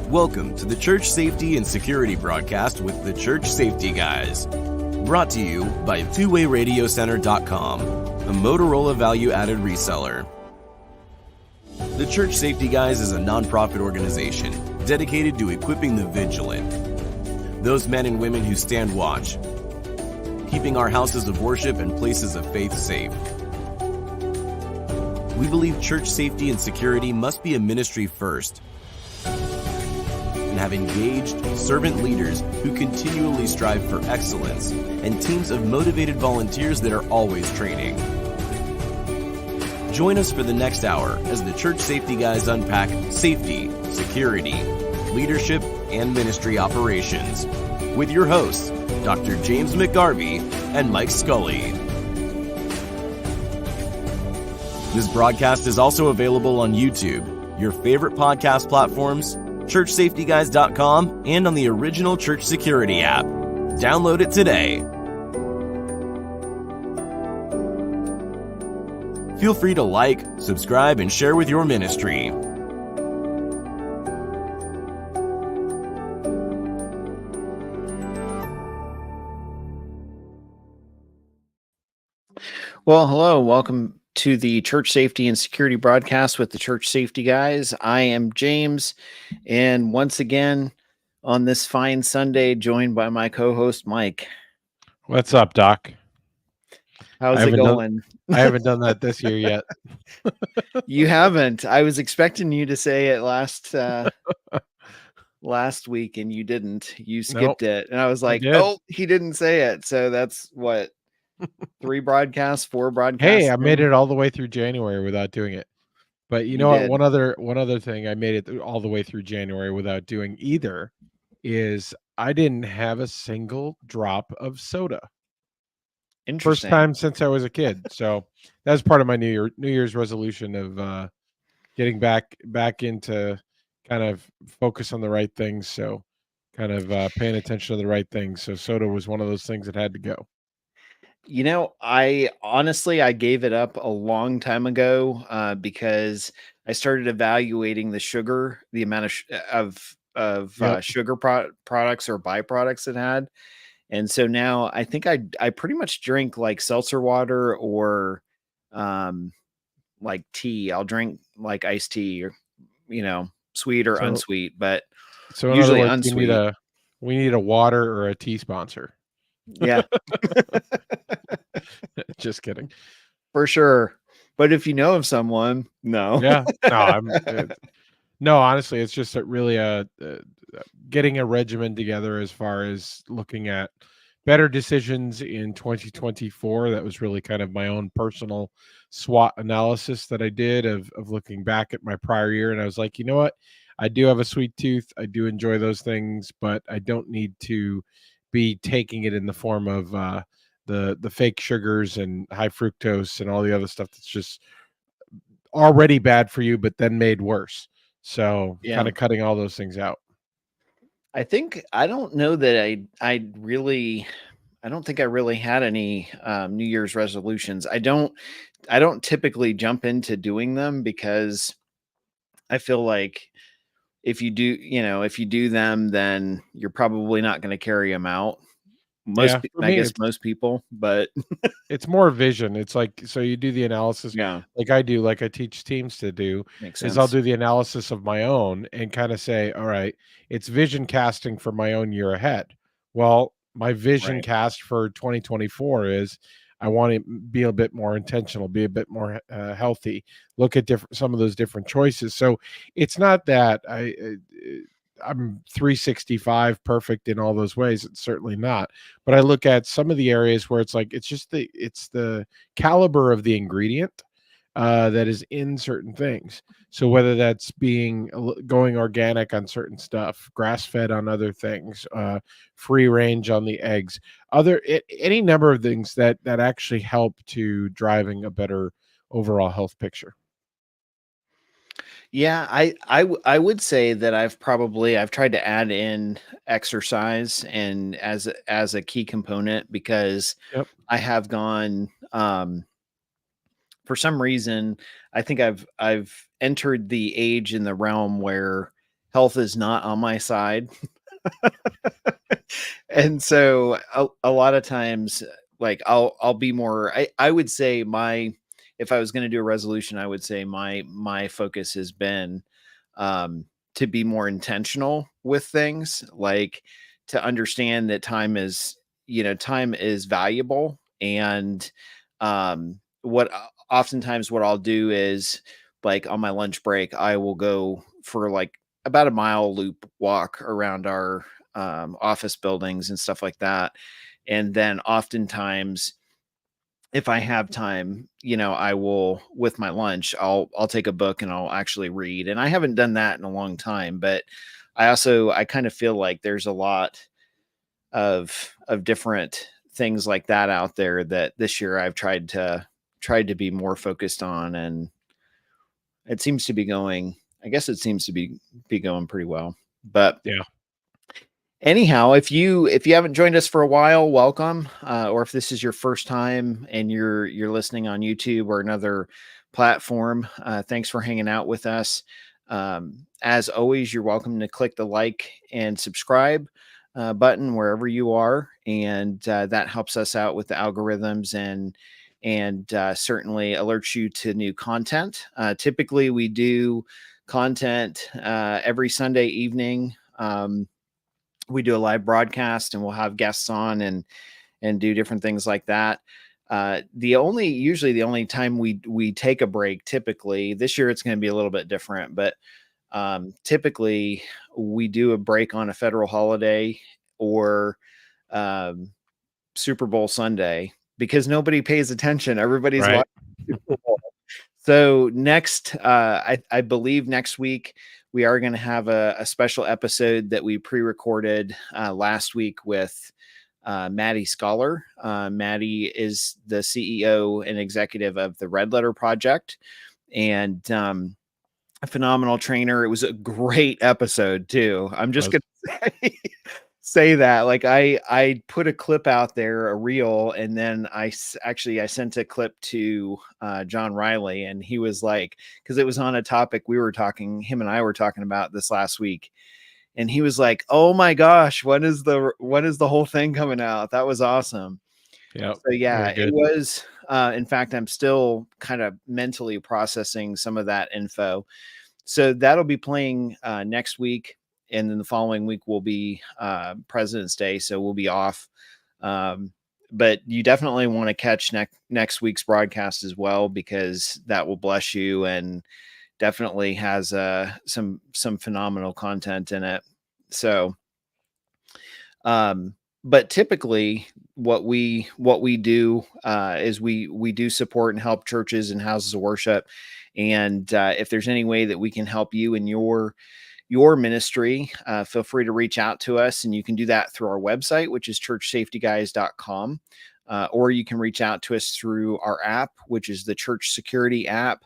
Welcome to the Church Safety and Security broadcast with the Church Safety Guys. Brought to you by 𝗃𝗵𝗂𝗆 a Motorola value-added reseller. The Church Safety Guys is a nonprofit organization dedicated to equipping the vigilant, those men and women who stand watch, keeping our houses of worship and places of faith safe. We believe church safety and security must be a ministry first, and have engaged servant leaders who continually strive for excellence and teams of motivated volunteers that are always training. Join us for the next hour as the Church Safety Guys unpack safety, security, leadership, and ministry operations with your hosts, Dr. 𝗵𝗵𝗂𝗵𝗂 and Mike Scully. This broadcast is also available on YouTube, your favorite podcast platforms, churchsafetyguys.com, and on the original Church Security app. Download it today. Feel free to like, subscribe, and share with your ministry. Well, hello. Welcome to the Church Safety and Security broadcast with the Church Safety Guys. I am James, and once again on this fine Sunday, joined by my co-host Mike. What's up, Doc? How's it going? I haven't done that this year yet. You haven't. I was expecting you to say it last week, and you didn't. You skipped it, and I was like, "Oh, he didn't say it." So that's what. 4 broadcasts. Hey, I made it all the way through January without doing it. But you know what? One other thing I made it all the way through January without doing either is I didn't have a single drop of soda. Interesting. First time since I was a kid. So that's part of my New Year's resolution of getting back into kind of focus on the right things. So kind of paying attention to the right things. So soda was one of those things that had to go. You know, I gave it up a long time ago because I started evaluating the sugar, the amount of sugar products or byproducts it had. And so now I think I pretty much drink like seltzer water or like tea. I'll drink like iced tea or, sweet or unsweet, but so usually unsweet. We need a water or a tea sponsor. Yeah. Just kidding. For sure. But if you know of someone, no. Yeah. No, honestly, it's just really getting a regimen together as far as looking at better decisions in 2024. That was really kind of my own personal SWOT analysis that I did of looking back at my prior year. And I was like, you know what? I do have a sweet tooth. I do enjoy those things, but I don't need to be taking it in the form of the fake sugars and high fructose and all the other stuff that's just already bad for you, but then made worse. So kind of cutting all those things out. I don't know that I don't think I really had any New Year's resolutions. I don't typically jump into doing them because I feel like if you do them, then you're probably not going to carry them out. I guess most people, but it's more vision. It's like, so you do the analysis. Yeah. Like I do, like I teach teams to do. Makes sense. I'll do the analysis of my own and kind of say, all right, it's vision casting for my own year ahead. Well, my vision cast for 2024 is I want to be a bit more intentional, be a bit more healthy, look at some of those different choices. So it's not that I'm 365 perfect in all those ways. It's certainly not. But I look at some of the areas where it's like, it's the caliber of the ingredient that is in certain things. So whether that's going organic on certain stuff, grass-fed on other things, free range on the eggs, any number of things that actually help to driving a better overall health picture. Yeah, I would say that I've tried to add in exercise and as a key component because I have gone for some reason I think I've entered the age in the realm where health is not on my side. And so a lot of times, like I'll be more, I would say if I was going to do a resolution, I would say my focus has been to be more intentional with things, like to understand that time is valuable. And what oftentimes what I'll do is, like, on my lunch break, I will go for like about a mile loop walk around our office buildings and stuff like that. And then oftentimes, if I have time, I will, with my lunch, I'll take a book and I'll actually read. And I haven't done that in a long time, but I kind of feel like there's a lot of different things like that out there that this year I've tried to be more focused on, and it seems to be going, I guess it seems to be going pretty well. But yeah. Anyhow, if you haven't joined us for a while, welcome. Or if this is your first time and you're listening on YouTube or another platform, thanks for hanging out with us. As always, you're welcome to click the like and subscribe button wherever you are, and that helps us out with the algorithms and certainly alerts you to new content. Typically, we do content every Sunday evening. We do a live broadcast, and we'll have guests on and do different things like that. Usually the only time we take a break, typically this year it's going to be a little bit different, but typically we do a break on a federal holiday or Super Bowl Sunday, because nobody pays attention. Everybody's Right. watching Super Bowl. So next, I believe next week we are going to have a special episode that we pre-recorded last week with 𝗵𝗲 𝗖𝗵𝗂. Maddie is the CEO and executive of the Red Letter Project, and a phenomenal trainer. It was a great episode too. I'm just going to say that, like, I put a clip out there, a reel, and then I sent a clip to John Riley, and he was like, because it was on a topic him and I were talking about this last week, and he was like, oh my gosh, when is the whole thing coming out? That was awesome. Yeah. So yeah, it was. In fact, I'm still kind of mentally processing some of that info. So that'll be playing next week. And then the following week will be President's Day, so we'll be off. But you definitely want to catch next week's broadcast as well, because that will bless you and definitely has some phenomenal content in it. So, but typically what we do is we do support and help churches and houses of worship. And if there's any way that we can help you in your ministry, feel free to reach out to us, and you can do that through our website, which is 𝗓𝗡𝑔uys.com, or you can reach out to us through our app, which is the Church Security app,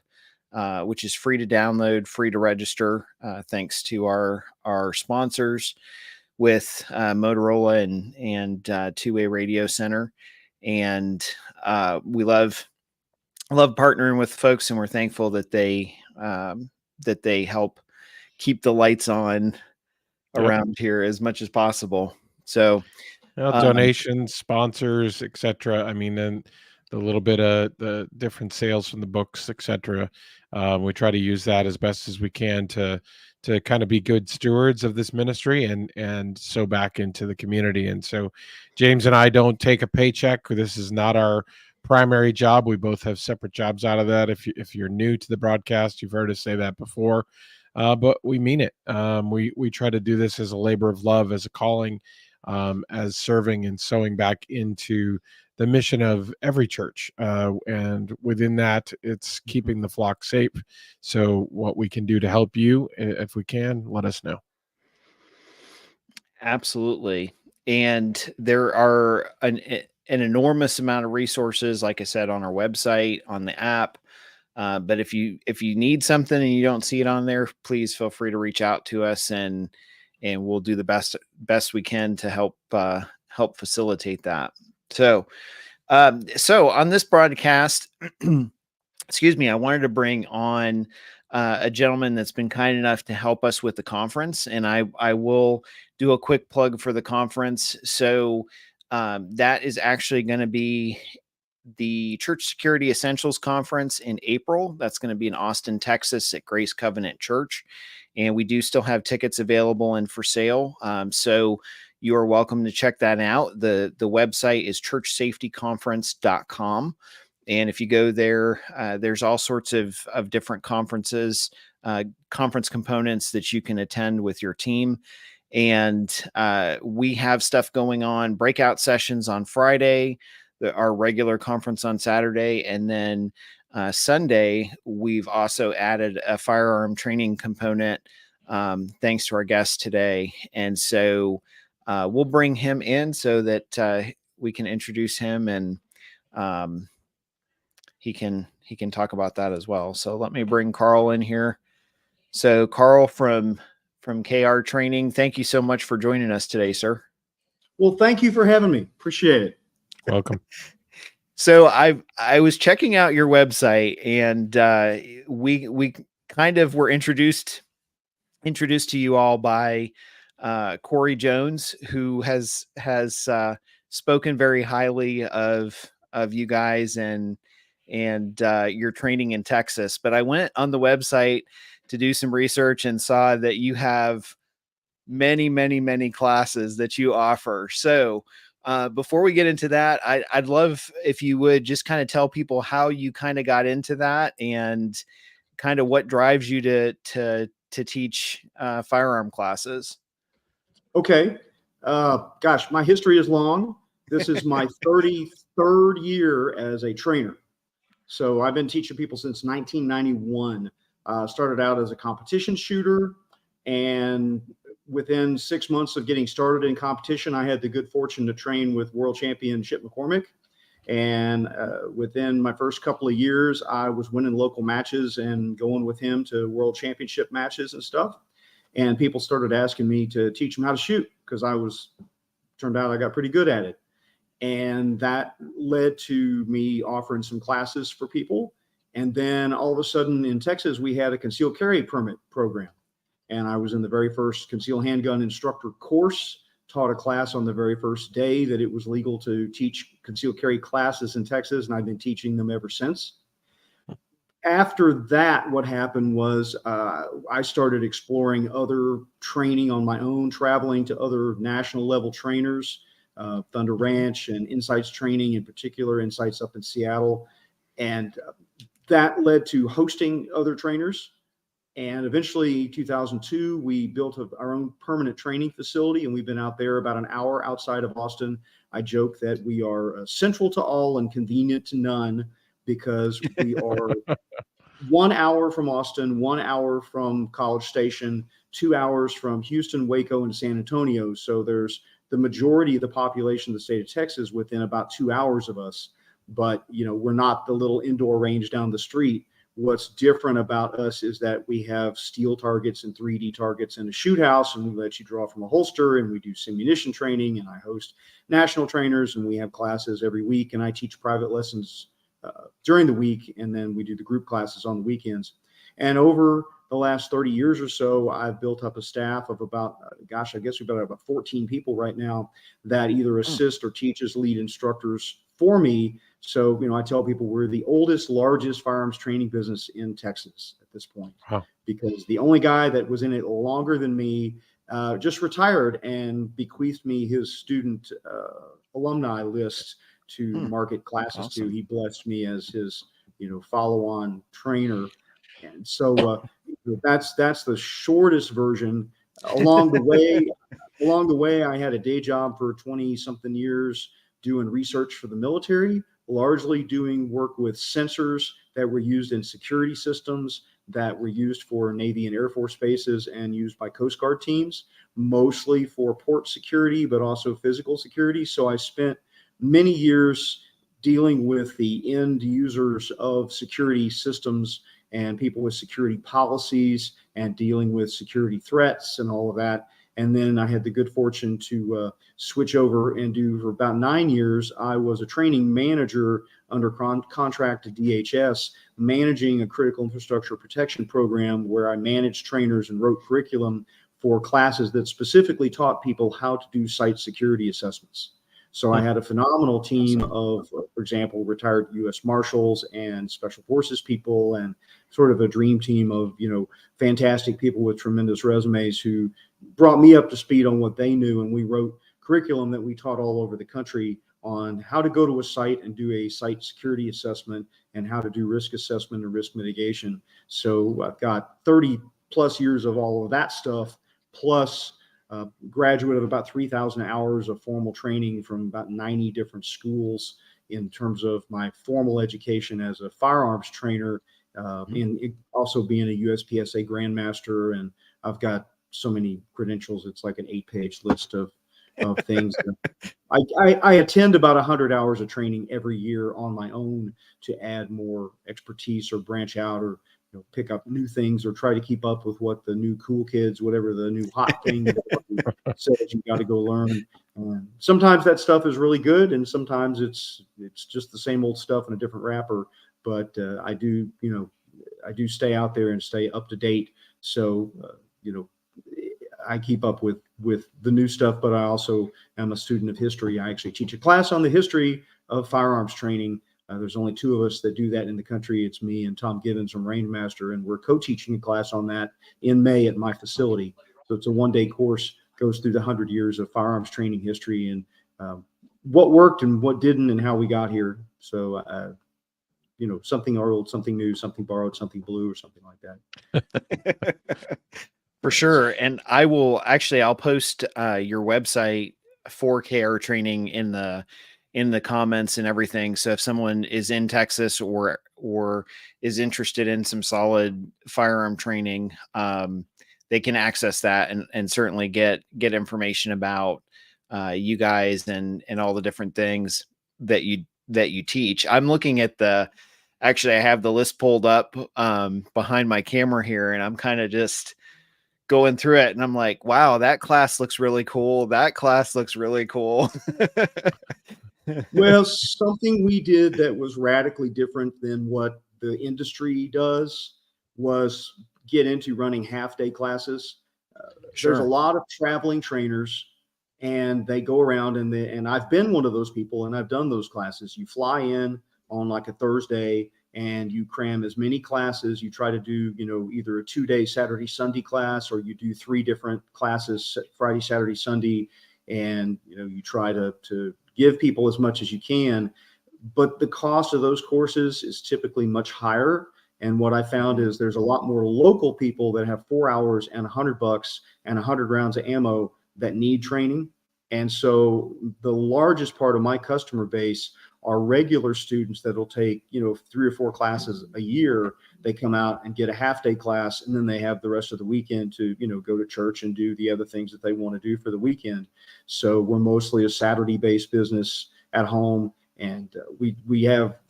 which is free to download, free to register, thanks to our sponsors with Motorola and Two-Way Radio Center. And we love partnering with folks, and we're thankful that they help keep the lights on around here as much as possible. So donations, sponsors, etc. I mean, and the little bit of the different sales from the books, etc. We try to use that as best as we can to kind of be good stewards of this ministry and sow back into the community. And so James and I don't take a paycheck. This is not our primary job. We both have separate jobs out of that. If you're new to the broadcast, you've heard us say that before. But we mean it. We try to do this as a labor of love, as a calling, as serving and sowing back into the mission of every church. And within that, it's keeping the flock safe. So what we can do to help you, if we can, let us know. Absolutely. And there are an enormous amount of resources, like I said, on our website, on the app. But if you need something and you don't see it on there, please feel free to reach out to us, and we'll do the best we can to help facilitate that. So on this broadcast, excuse me, I wanted to bring on a gentleman that's been kind enough to help us with the conference, and I will do a quick plug for the conference. So that is actually going to be the Church Security Essentials Conference in April. That's going to be in Austin, Texas at Grace Covenant Church. And we do still have tickets available and for sale. So you are welcome to check that out. The website is churchsafetyconference.com. And if you go there, there's all sorts of different conferences, conference components that you can attend with your team. And we have stuff going on, breakout sessions on Friday, our regular conference on Saturday, and then Sunday, we've also added a firearm training component thanks to our guest today. And so we'll bring him in so that we can introduce him, and he can talk about that as well. So let me bring Carl in here. So Carl from KR Training, thank you so much for joining us today, sir. Well, thank you for having me. Appreciate it. Welcome. So I was checking out your website, and we kind of were introduced to you all by Corey Jones, who has spoken very highly of you guys and your training in Texas. But I went on the website to do some research and saw that you have many classes that you offer. So before we get into that, I'd love if you would just kind of tell people how you kind of got into that and kind of what drives you to teach firearm classes. Okay. Gosh, my history is long. This is my 33rd year as a trainer. So I've been teaching people since 1991. Started out as a competition shooter, and within 6 months of getting started in competition, I had the good fortune to train with world champion 𝗧𝗵𝗂𝗵𝗂𝗍. And within my first couple of years, I was winning local matches and going with him to world championship matches and stuff. And people started asking me to teach them how to shoot because turned out I got pretty good at it. And that led to me offering some classes for people. And then all of a sudden in Texas, we had a concealed carry permit program. And I was in the very first concealed handgun instructor course, taught a class on the very first day that it was legal to teach concealed carry classes in Texas. And I've been teaching them ever since. After that, what happened was I started exploring other training on my own, traveling to other national level trainers, Thunder Ranch and Insights Training, in particular, Insights up in Seattle. And that led to hosting other trainers. And eventually, 2002, we built our own permanent training facility, and we've been out there about an hour outside of Austin. I joke that we are central to all and convenient to none because we are 1 hour from Austin, 1 hour from College Station, 2 hours from Houston, Waco, and San Antonio. So there's the majority of the population of the state of Texas within about 2 hours of us. But, you know, we're not the little indoor range down the street. What's different about us is that we have steel targets and 3D targets and a shoot house, and we let you draw from a holster, and we do simunition training, and I host national trainers, and we have classes every week, and I teach private lessons during the week, and then we do the group classes on the weekends. And over the last 30 years or so, I've built up a staff of about, gosh, I guess we've got about 14 people right now that either assist or teach as lead instructors for me. So, you know, I tell people we're the oldest, largest firearms training business in Texas at this point, because the only guy that was in it longer than me just retired and bequeathed me his student alumni list to market classes to. He blessed me as his, you know, follow-on trainer. And so that's the shortest version. Along the way, I had a day job for 20-something years doing research for the military, largely doing work with sensors that were used in security systems that were used for Navy and Air Force bases and used by Coast Guard teams, mostly for port security, but also physical security. So I spent many years dealing with the end users of security systems and people with security policies and dealing with security threats and all of that. And then I had the good fortune to switch over and do, for about 9 years, I was a training manager under contract to DHS, managing a critical infrastructure protection program where I managed trainers and wrote curriculum for classes that specifically taught people how to do site security assessments. So I had a phenomenal team of, for example, retired U.S. Marshals and Special Forces people, and sort of a dream team of, fantastic people with tremendous resumes who brought me up to speed on what they knew. And we wrote curriculum that we taught all over the country on how to go to a site and do a site security assessment and how to do risk assessment and risk mitigation. So I've got 30 plus years of all of that stuff, plus graduate of about 3,000 hours of formal training from about 90 different schools in terms of my formal education as a firearms trainer, and also being a USPSA Grandmaster. And I've got so many credentials. It's like an 8-page list of things. I attend about 100 hours of training every year on my own to add more expertise or branch out, or pick up new things, or try to keep up with what the new cool kids, whatever the new hot thing says you got to go learn. Sometimes that stuff is really good, and sometimes it's just the same old stuff in a different wrapper. But I do stay out there and stay up to date. So I keep up with the new stuff, but I also am a student of history. I actually teach a class on the history of firearms training. There's only 2 of us that do that in the country. It's me and Tom Givens from Rangemaster, and we're co-teaching a class on that in May at my facility. So it's a 1-day course, goes through the 100 years of firearms training history, and what worked and what didn't, and how we got here. So, something old, something new, something borrowed, something blue, or something like that. For sure. And I'll post your website for KR training in the comments and everything. So if someone is in Texas or is interested in some solid firearm training, they can access that and certainly get information about you guys and all the different things that you teach. I'm looking at actually I have the list pulled up behind my camera here, and I'm kind of just going through it, and I'm like, wow, that class looks really cool. That class looks really cool. Well, something we did that was radically different than what the industry does was get into running half-day classes. Sure. There's a lot of traveling trainers, and they go around, and I've been one of those people, and I've done those classes. You fly in on like a Thursday, and you cram as many classes. You try to do, either a 2-day Saturday, Sunday class, or you do 3 different classes, Friday, Saturday, Sunday. And, you try to give people as much as you can, but the cost of those courses is typically much higher. And what I found is there's a lot more local people that have 4 hours and $100 and 100 rounds of ammo that need training. And so the largest part of my customer base are regular students that'll take, 3 or 4 classes a year. They come out and get a half-day class, and then they have the rest of the weekend to, go to church and do the other things that they want to do for the weekend. So we're mostly a Saturday-based business at home, and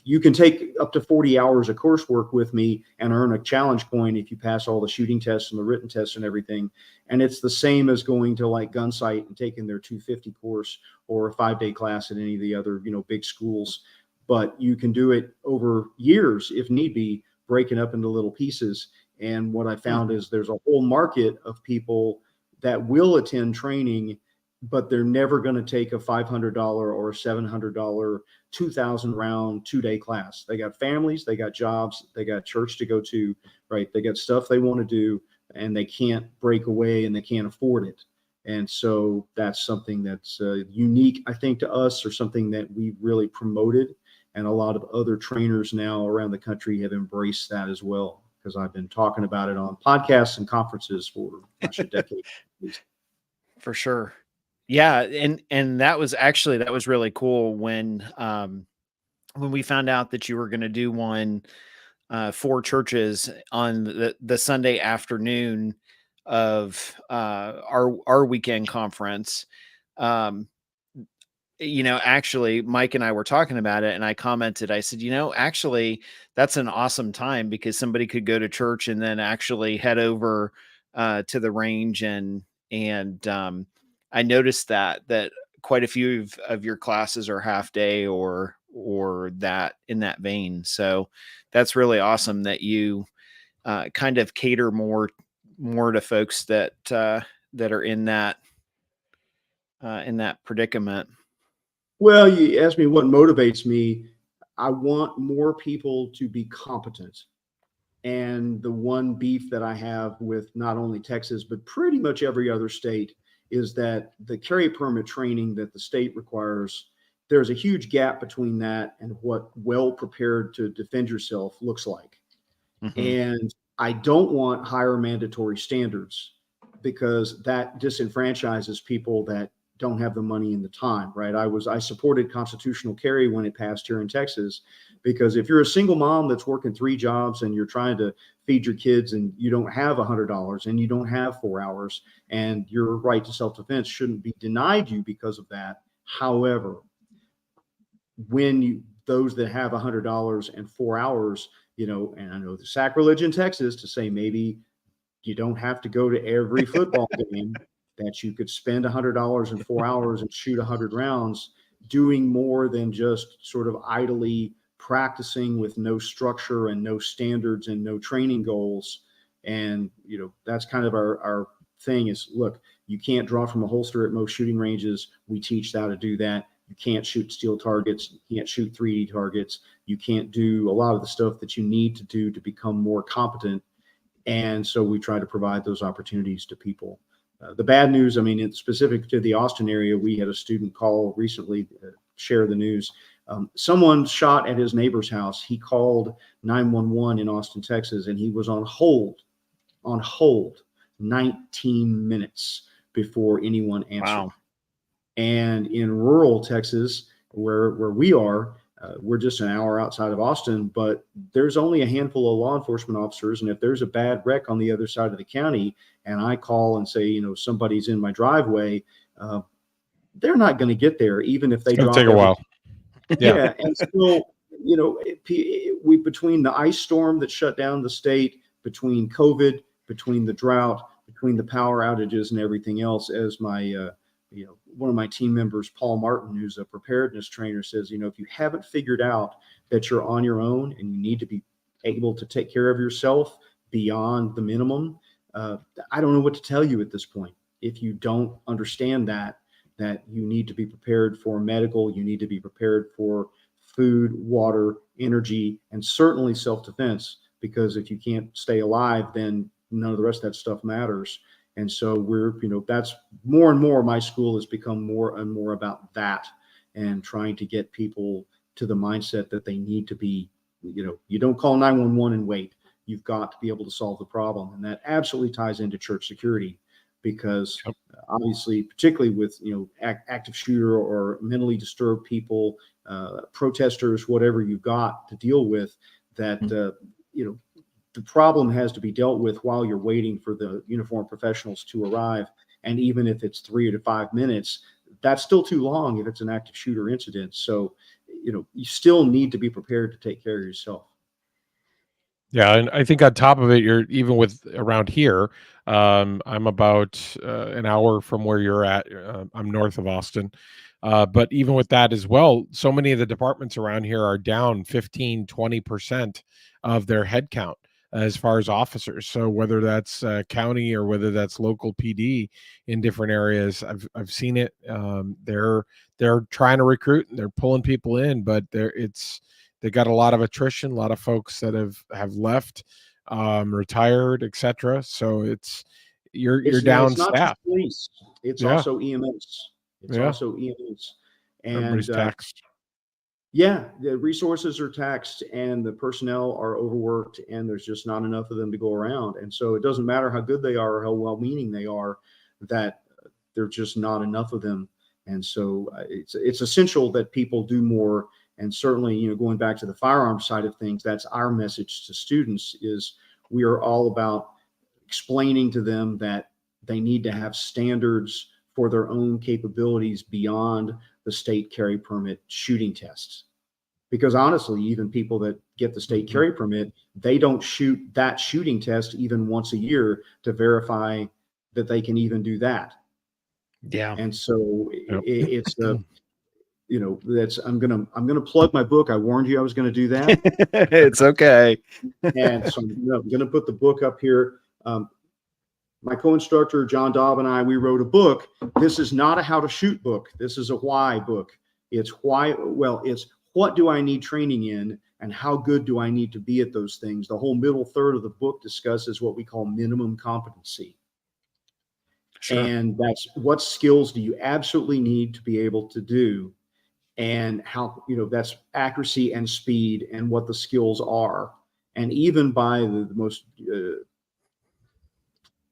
you can take up to 40 hours of coursework with me and earn a challenge point if you pass all the shooting tests and the written tests and everything. And it's the same as going to like Gunsight and taking their 250 course or a 5-day class at any of the other, big schools. But you can do it over years if need be, breaking up into little pieces. And what I found is there's a whole market of people that will attend training, but they're never going to take a $500 or a $700, 2,000 round 2-day class. They got families, they got jobs, they got church to go to, right? They got stuff they want to do, and they can't break away, and they can't afford it. And so that's something that's unique, I think, to us, or something that we really promoted. And a lot of other trainers now around the country have embraced that as well, because I've been talking about it on podcasts and conferences for a decade. For sure. Yeah. And that was really cool when we found out that you were going to do one for churches on the Sunday afternoon of our weekend conference. Actually, Mike and I were talking about it, and I commented, I said, actually, that's an awesome time, because somebody could go to church and then actually head over to the range. And I noticed that quite a few of your classes are half day or that in that vein. So that's really awesome that you kind of cater more to folks that are in that predicament. Well, you asked me what motivates me. I want more people to be competent. And the one beef that I have with not only Texas, but pretty much every other state is that the carry permit training that the state requires, there's a huge gap between that and what well prepared to defend yourself looks like. Mm-hmm. And I don't want higher mandatory standards because that disenfranchises people that don't have the money and the time, right? I supported constitutional carry when it passed here in Texas, because if you're a single mom that's working 3 jobs and you're trying to feed your kids and you don't have $100 and you don't have 4 hours, and your right to self-defense shouldn't be denied you because of that. However, when those that have $100 and 4 hours, and I know the sacrilege in Texas to say maybe you don't have to go to every football game, that you could spend $100 in 4 hours and shoot 100 rounds, doing more than just sort of idly practicing with no structure and no standards and no training goals. And, that's kind of our thing is, look, you can't draw from a holster at most shooting ranges. We teach how to do that. You can't shoot steel targets. You can't shoot 3D targets. You can't do a lot of the stuff that you need to do to become more competent. And so we try to provide those opportunities to people. The bad news, it's specific to the Austin area. We had a student call recently, share the news. Someone shot at his neighbor's house. He called 911 in Austin, Texas, and he was on hold 19 minutes before anyone answered. Wow. And in rural Texas, where we are, we're just an hour outside of Austin, but there's only a handful of law enforcement officers. And if there's a bad wreck on the other side of the county and I call and say, somebody's in my driveway, they're not going to get there, even if they drop. It's going to take a while. Yeah. And so, we between the ice storm that shut down the state, between COVID, between the drought, between the power outages and everything else, as my one of my team members, Paul Martin, who's a preparedness trainer, says, if you haven't figured out that you're on your own and you need to be able to take care of yourself beyond the minimum, I don't know what to tell you at this point. If you don't understand that you need to be prepared for medical, you need to be prepared for food, water, energy, and certainly self-defense, because if you can't stay alive, then none of the rest of that stuff matters. And so we're, that's more and more, my school has become more and more about that, and trying to get people to the mindset that they need to be, you don't call 911 and wait. You've got to be able to solve the problem. And that absolutely ties into church security, because obviously, particularly with, active shooter or mentally disturbed people, protesters, whatever you've got to deal with, that, the problem has to be dealt with while you're waiting for the uniformed professionals to arrive. And even if it's 3 to 5 minutes, that's still too long if it's an active shooter incident. So, you still need to be prepared to take care of yourself. Yeah. And I think on top of it, you're even with around here, I'm about an hour from where you're at. I'm north of Austin. But even with that as well, so many of the departments around here are down 15, 20% of their headcount as far as officers. So whether that's county or whether that's local PD in different areas, I've seen it. They're trying to recruit and they're pulling people in, but they got a lot of attrition, a lot of folks that have left, retired, etc. So you're down staff. It's not just police. It's also EMS. It's also EMS. And everybody's taxed. Yeah, the resources are taxed and the personnel are overworked, and there's just not enough of them to go around. And so it doesn't matter how good they are or how well-meaning they are, that there's just not enough of them. And so it's essential that people do more. And certainly, going back to the firearms side of things, that's our message to students, is we are all about explaining to them that they need to have standards for their own capabilities beyond the state carry permit shooting tests. Because honestly, even people that get the state carry permit, they don't shoot that shooting test even once a year to verify that they can even do that. Yeah. And so it's that's, I'm gonna plug my book. I warned you I was going to do that. It's okay. And so I'm going to put the book up here. My co-instructor, John Dobb, and I, we wrote a book. This is not a how to shoot book. This is a why book. It's why, well, it's what do I need training in and how good do I need to be at those things? The whole middle third of the book discusses what we call minimum competency. Sure. And that's what skills do you absolutely need to be able to do, and how, that's accuracy and speed and what the skills are. And even by the most,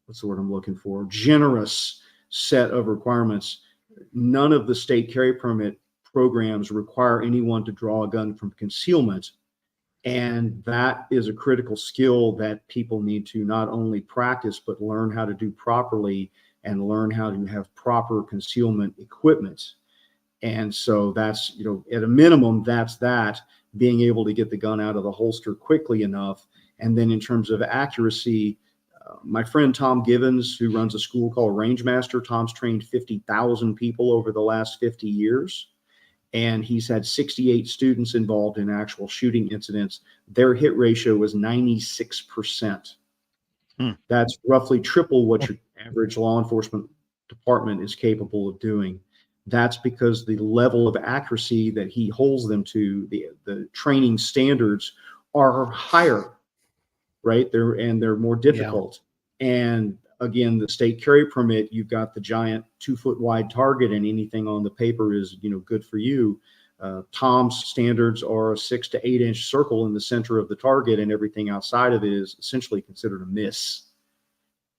what's the word I'm looking for, generous set of requirements, none of the state carry permit programs require anyone to draw a gun from concealment. And that is a critical skill that people need to not only practice, but learn how to do properly and learn how to have proper concealment equipment. And so that's, at a minimum, that's that, being able to get the gun out of the holster quickly enough. And then in terms of accuracy, my friend Tom Givens, who runs a school called Rangemaster, Tom's trained 50,000 people over the last 50 years. And he's had 68 students involved in actual shooting incidents. Their hit ratio was 96%. That's roughly triple what your average law enforcement department is capable of doing. That's because the level of accuracy that he holds them to, the training standards are higher, right? They're more difficult. Yeah. And again, the state carry permit, you've got the giant 2-foot wide target, and anything on the paper is, good for you. Tom's standards are a 6 to 8 inch circle in the center of the target, and everything outside of it is essentially considered a miss.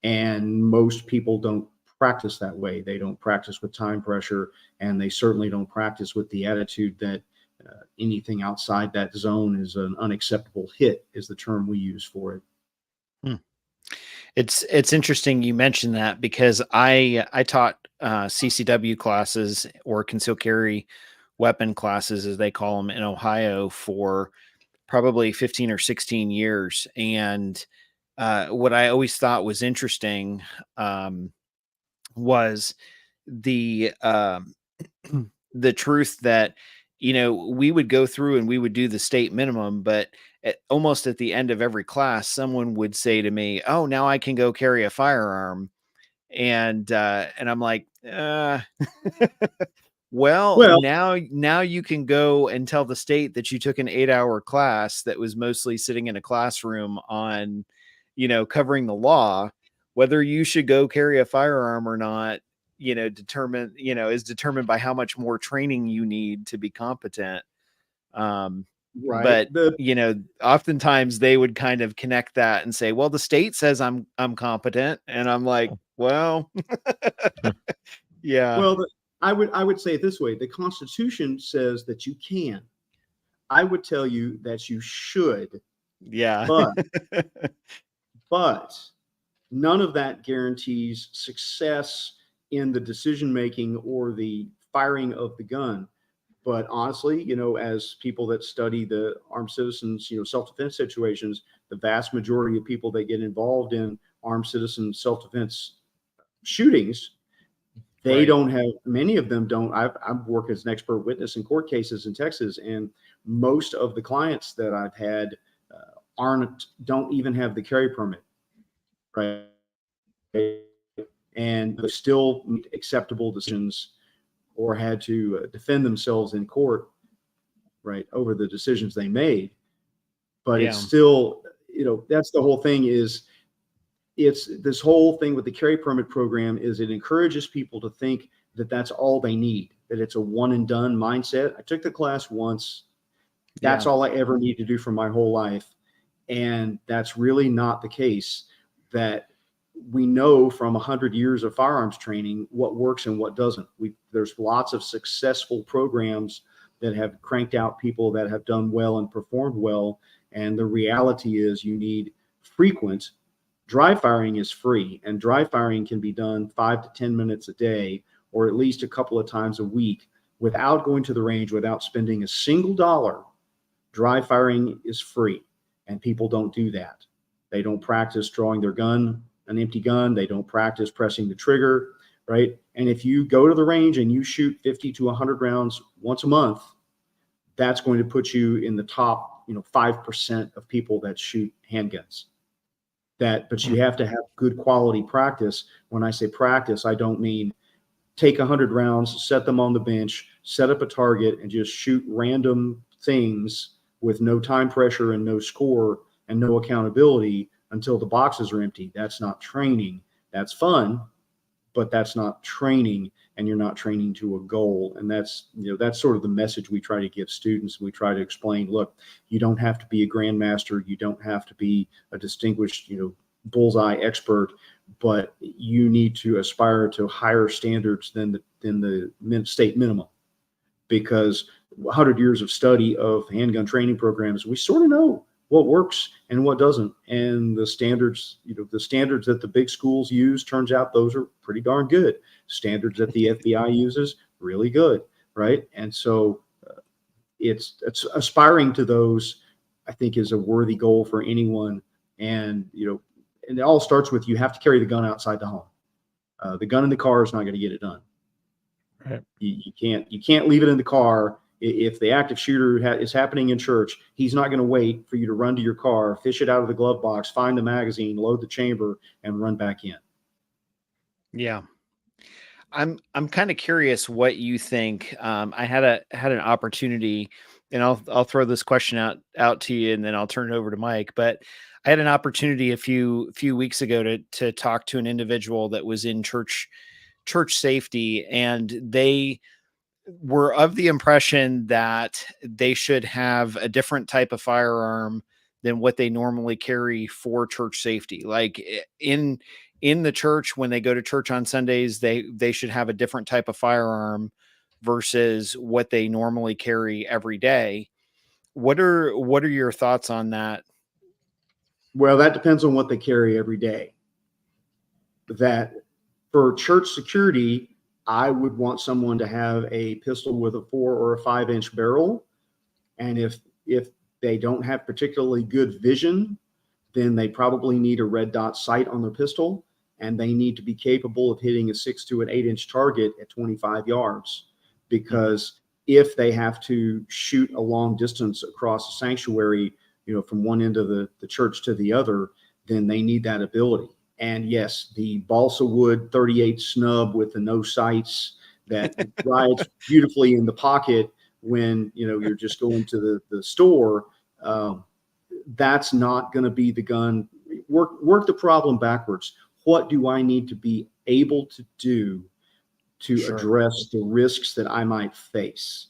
And most people don't practice that way. They don't practice with time pressure, and they certainly don't practice with the attitude that anything outside that zone is an unacceptable hit, is the term we use for it. It's interesting you mentioned that, because I taught CCW classes, or concealed carry weapon classes as they call them, in Ohio for probably 15 or 16 years. And what I always thought was interesting was the truth that, we would go through and we would do the state minimum, but almost at the end of every class, someone would say to me, "Oh, now I can go carry a firearm." And I'm like, well, now you can go and tell the state that you took an 8-hour class that was mostly sitting in a classroom on, covering the law. Whether you should go carry a firearm or not, is determined by how much more training you need to be competent. Right. But oftentimes they would kind of connect that and say, well, the state says I'm competent. And I'm like, well, yeah. Well, I would say it this way. The Constitution says that you can. I would tell you that you should. Yeah. But none of that guarantees success in the decision-making or the firing of the gun. But honestly, as people that study the armed citizens, self-defense situations, the vast majority of people that get involved in armed citizen self-defense shootings, they don't have, many of them don't. I've worked as an expert witness in court cases in Texas, and most of the clients that I've had don't even have the carry permit, right? And they still make acceptable decisions, or had to defend themselves in court, right, over the decisions they made. But it's still, that's the whole thing. It's this whole thing with the carry permit program is it encourages people to think that that's all they need, that it's a one and done mindset. I took the class once. That's all I ever need to do for my whole life. And that's really not the case. That we know from 100 years of firearms training what works and what doesn't. There's lots of successful programs that have cranked out people that have done well and performed well. And the reality is you need frequent. Dry firing is free, and dry firing can be done 5 to 10 minutes a day, or at least a couple of times a week, without going to the range, without spending a single dollar. Dry firing is free, and people don't do that. They don't practice drawing their gun, an empty gun. They don't practice pressing the trigger, right? And if you go to the range and you shoot 50 to 100 rounds once a month, that's going to put you in the top, 5% of people that shoot handguns. But you have to have good quality practice. When I say practice, I don't mean take 100 rounds, set them on the bench, set up a target, and just shoot random things with no time pressure and no score and no accountability until the boxes are empty. That's not training. That's fun, but that's not training, and you're not training to a goal. And that's sort of the message we try to give students. We try to explain, look, you don't have to be a grandmaster. You don't have to be a distinguished, bullseye expert, but you need to aspire to higher standards than the state minimum, because 100 years of study of handgun training programs, we sort of know what works and what doesn't. And the standards, the standards that the big schools use, turns out those are pretty darn good. Standards that the FBI uses, really good, right? And so it's aspiring to those, I think, is a worthy goal for anyone. And, and it all starts with, you have to carry the gun outside the home. The gun in the car is not going to get it done. Right. You can't leave it in the car. If the active shooter is happening in church, he's not going to wait for you to run to your car, fish it out of the glove box, find the magazine, load the chamber, and run back in. Yeah. I'm kind of curious what you think. I had an opportunity, and I'll throw this question out to you, and then I'll turn it over to Mike. But I had an opportunity a few weeks ago to talk to an individual that was in church safety, and they were of the impression that they should have a different type of firearm than what they normally carry for church safety. Like in the church, when they go to church on Sundays, they should have a different type of firearm versus what they normally carry every day. What are your thoughts on that? Well, that depends on what they carry every day. That for church security, I would want someone to have a pistol with a 4 or a 5-inch barrel. And if they don't have particularly good vision, then they probably need a red dot sight on their pistol, and they need to be capable of hitting a 6 to an 8-inch target at 25 yards. Because if they have to shoot a long distance across a sanctuary, from one end of the church to the other, then they need that ability. And yes, the balsa wood 38 snub with the no sights that rides beautifully in the pocket when you're just going to the store, that's not going to be the gun. Work the problem backwards. What do I need to be able to do to address the risks that I might face?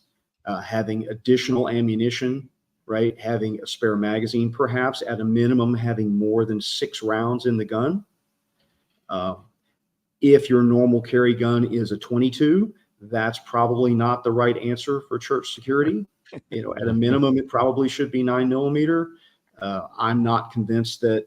Having additional ammunition, right? Having a spare magazine, perhaps at a minimum, having more than 6 rounds in the gun. If your normal carry gun is a 22, that's probably not the right answer for church security. At a minimum, it probably should be 9mm. I'm not convinced that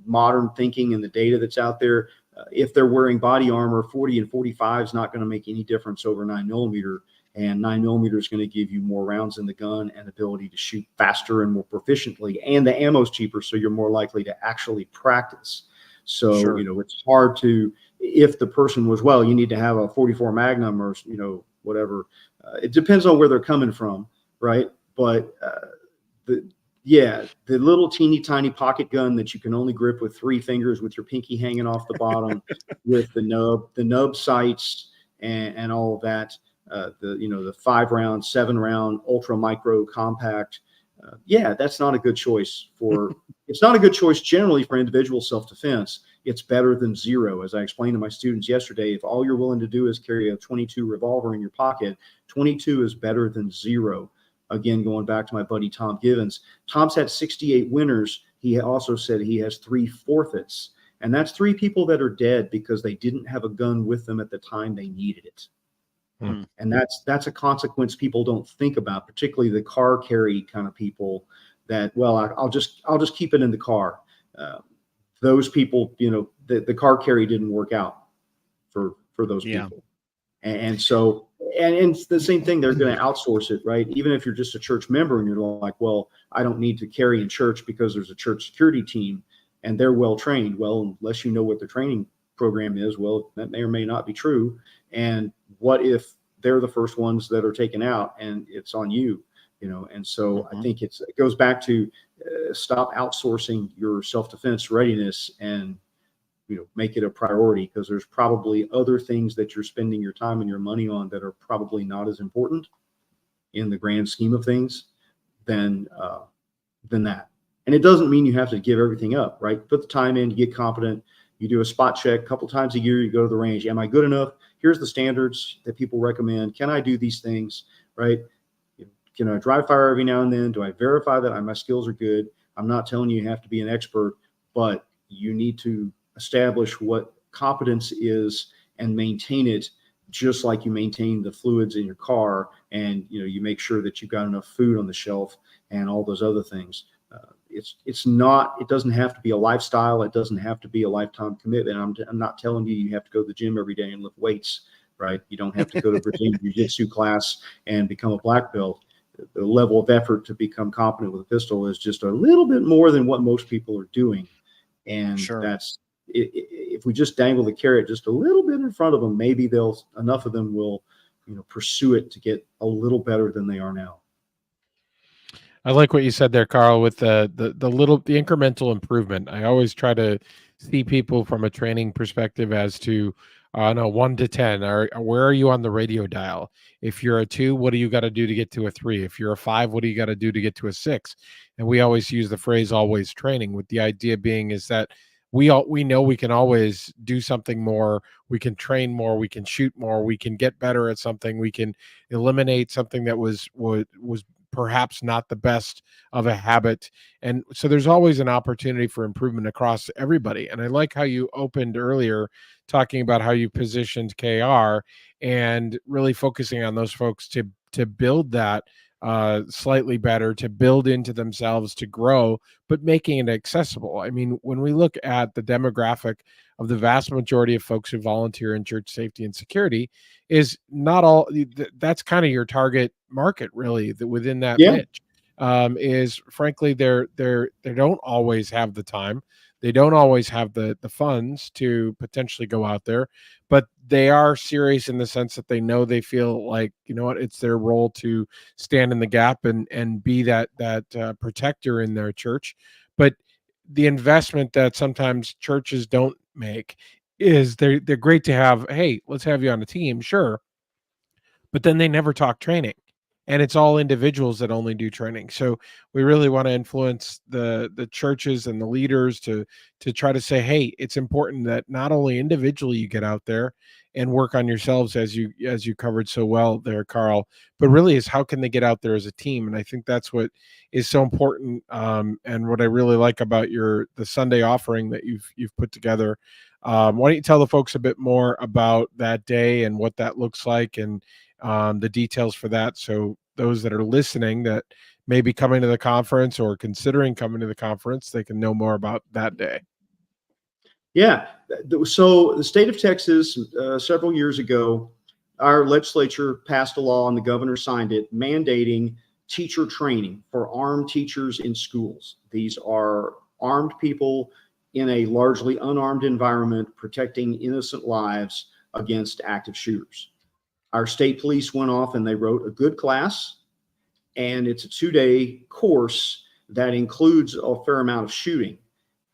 modern thinking and the data that's out there, if they're wearing body armor, 40 and 45 is not going to make any difference over 9mm. And 9mm is going to give you more rounds in the gun and ability to shoot faster and more proficiently. And the ammo's cheaper, so you're more likely to actually practice. So, it's hard to, if the person was, well, you need to have a 44 Magnum or, whatever. It depends on where they're coming from, right? But the little teeny tiny pocket gun that you can only grip with 3 fingers with your pinky hanging off the bottom with the nub sights and all of that. The 5-round, 7-round, ultra micro compact. That's not a good choice it's not a good choice generally for individual self-defense. It's better than 0. As I explained to my students yesterday, if all you're willing to do is carry a 22 revolver in your pocket, 22 is better than 0. Again, going back to my buddy, 𝗵𝗵𝗂𝗍𝗵𝗂. Tom's had 68 winners. He also said he has 3 forfeits, and that's 3 people that are dead because they didn't have a gun with them at the time they needed it. And that's a consequence people don't think about, particularly the car carry kind of people that, well, I'll just keep it in the car. Those people, the car carry didn't work out for those people. And so, and it's the same thing, they're going to outsource it, right? Even if you're just a church member and you're like, well, I don't need to carry in church because there's a church security team and they're well trained. Well, unless you know what their training program is. Well, that may or may not be true. And what if they're the first ones that are taken out and it's on you? And so I think it goes back to stop outsourcing your self-defense readiness and make it a priority, because there's probably other things that you're spending your time and your money on that are probably not as important in the grand scheme of things than that. And it doesn't mean you have to give everything up, right? Put the time in, you get competent, you do a spot check a couple times a year, you go to the range. Am I good enough? Here's the standards that people recommend. Can I do these things, right? Can I dry fire every now and then? Do I verify that my skills are good? I'm not telling you have to be an expert, but you need to establish what competence is and maintain it, just like you maintain the fluids in your car, and you make sure that you've got enough food on the shelf and all those other things. It doesn't have to be a lifestyle. It doesn't have to be a lifetime commitment. I'm not telling you have to go to the gym every day and lift weights, right? You don't have to go to Brazilian Jiu-Jitsu class and become a black belt. The level of effort to become competent with a pistol is just a little bit more than what most people are doing. And that's, if we just dangle the carrot just a little bit in front of them, maybe enough of them will, pursue it to get a little better than they are now. I like what you said there, Carl, with the incremental improvement. I always try to see people from a training perspective as to, 1 to 10, or where are you on the radio dial? If you're a 2, what do you got to do to get to a 3? If you're a 5, what do you got to do to get to a 6? And we always use the phrase "always training," with the idea being is that we know we can always do something more. We can train more. We can shoot more. We can get better at something. We can eliminate something that was perhaps not the best of a habit. And so there's always an opportunity for improvement across everybody. And I like how you opened earlier talking about how you positioned KR and really focusing on those folks to build that slightly better, to build into themselves, to grow, but making it accessible. I mean, when we look at the demographic of the vast majority of folks who volunteer in church safety and security, is not all, that's kind of your target market, really, within that niche. Is frankly, they don't always have the time. They don't always have the funds to potentially go out there, but they are serious in the sense that they feel like, it's their role to stand in the gap and be that protector in their church. But the investment that sometimes churches don't make is they're great to have. Hey, let's have you on a team, sure, but then they never talk training. And it's all individuals that only do training. So we really want to influence the churches and the leaders to try to say, hey, it's important that not only individually you get out there and work on yourselves, as you covered so well there, Carl, but really is how can they get out there as a team? And I think that's what is so important. And what I really like about the Sunday offering that you've put together. Why don't you tell the folks a bit more about that day and what that looks like, and the details for that, so those that are listening that may be coming to the conference or considering coming to the conference, they can know more about that day. Yeah. So the state of Texas, several years ago, our legislature passed a law and the governor signed it, mandating teacher training for armed teachers in schools. These are armed people in a largely unarmed environment, protecting innocent lives against active shooters. Our state police went off and they wrote a good class, and it's a 2-day course that includes a fair amount of shooting.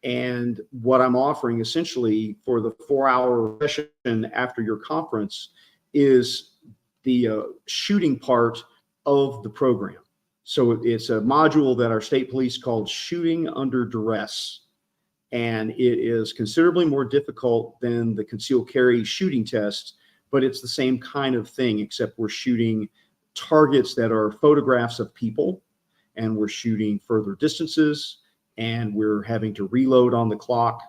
And what I'm offering essentially for the 4-hour session after your conference is the shooting part of the program. So it's a module that our state police called Shooting Under Duress. And it is considerably more difficult than the concealed carry shooting test, but it's the same kind of thing, except we're shooting targets that are photographs of people, and we're shooting further distances, and we're having to reload on the clock.